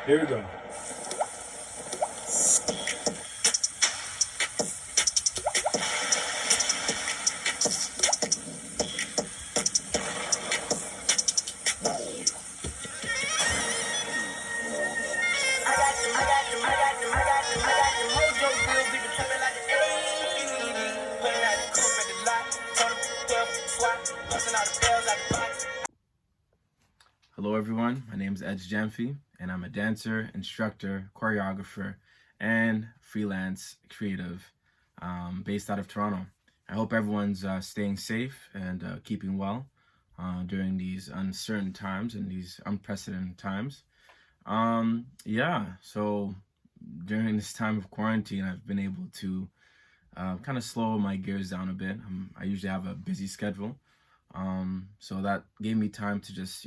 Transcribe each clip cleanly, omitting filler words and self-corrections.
Here we go. Hello everyone, my name is Edz Gyamfi, and I'm a dancer, instructor, choreographer, and freelance creative based out of Toronto. I hope everyone's staying safe and keeping well during these uncertain times and these unprecedented times. So during this time of quarantine, I've been able to kind of slow my gears down a bit. I usually have a busy schedule, so that gave me time to just,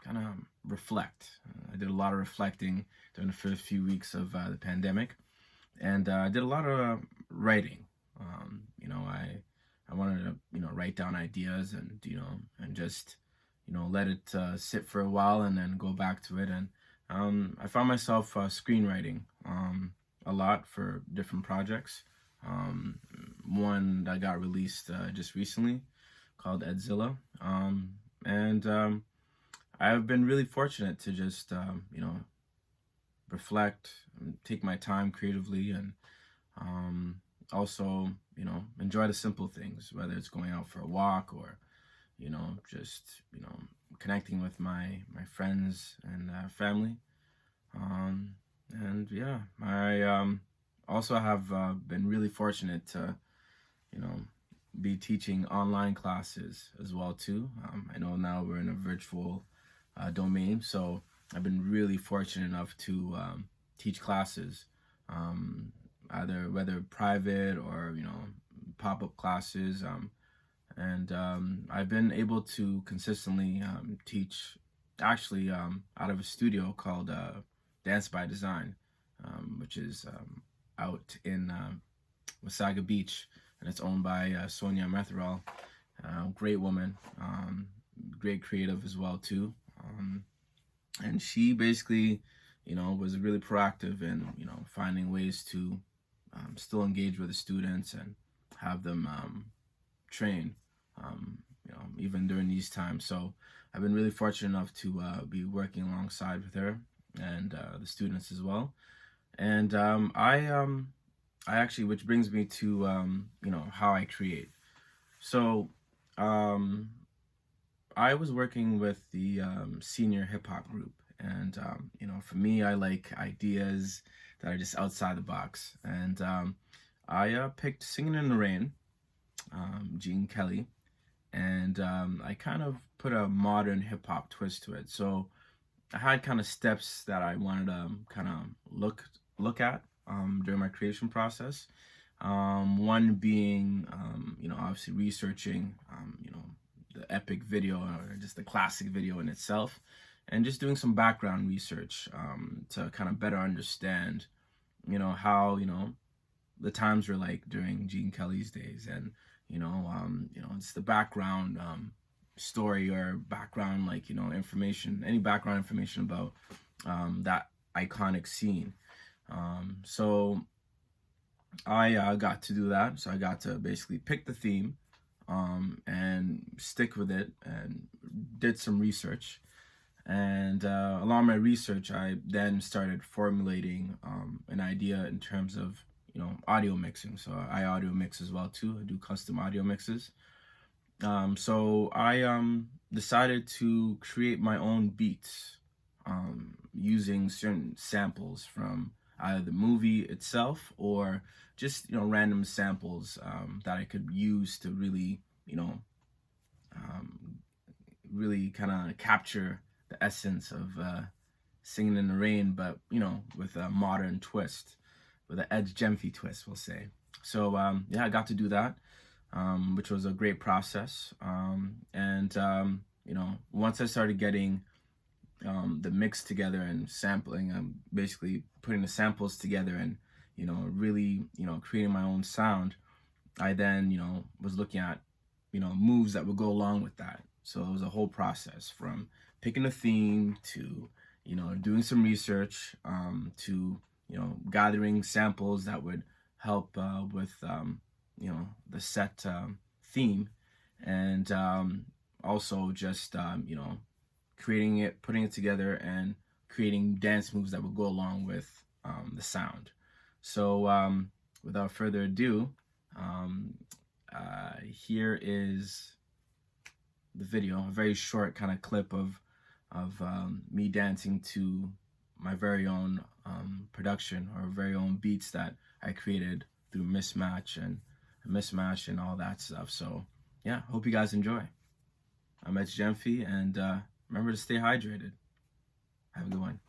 kind of reflect. I did a lot of reflecting during the first few weeks of the pandemic, and I did a lot of writing. I wanted to, write down ideas and, and just, let it sit for a while and then go back to it. And I found myself screenwriting a lot for different projects. One that got released just recently called Edzilla. And I've been really fortunate to just, reflect, and take my time creatively, and also, enjoy the simple things, whether it's going out for a walk or, just, connecting with my friends and family. And yeah, I also have been really fortunate to, you know, be teaching online classes as well too. I know now we're in a virtual domain, so I've been really fortunate enough to teach classes, either whether private or pop-up classes, and I've been able to consistently teach actually out of a studio called Dance by Design, which is out in Wasaga Beach, and it's owned by Sonia Metherell, great woman, great creative as well too. And she basically, was really proactive in, finding ways to still engage with the students and have them train, even during these times. So I've been really fortunate enough to be working alongside with her and the students as well. And I actually, which brings me to, how I create. So, I was working with the senior hip hop group, and for me, I like ideas that are just outside the box. And I picked "Singing in the Rain," Gene Kelly, and I kind of put a modern hip hop twist to it. So I had kind of steps that I wanted to kind of look at during my creation process. One being, obviously researching, the epic video or just the classic video in itself, and just doing some background research to kind of better understand, how the times were like during Gene Kelly's days, and it's the background story or background, like information, any background information about that iconic scene. So I got to do that. So I got to basically pick the theme and stick with it, and did some research. And along my research, I then started formulating an idea in terms of audio mixing. So I audio mix as well too. I do custom audio mixes. So I decided to create my own beats using certain samples from either the movie itself or just random samples that I could use to really really kind of capture the essence of Singing in the Rain, but with a modern twist, with an Edz Gyamfi twist, we'll say. So yeah, I got to do that, which was a great process. And once I started getting the mix together and sampling, I'm basically putting the samples together and really creating my own sound. I then was looking at moves that would go along with that. So it was a whole process from picking a theme to doing some research, to gathering samples that would help with the set theme, and also just creating it, putting it together, and creating dance moves that would go along with the sound. So without further ado, um, here is the video, a very short kind of clip of me dancing to my very own production, or very own beats that I created through mismatch and all that stuff. So yeah, hope you guys enjoy. I'm Edz Gyamfi, and remember to stay hydrated. Have a good one.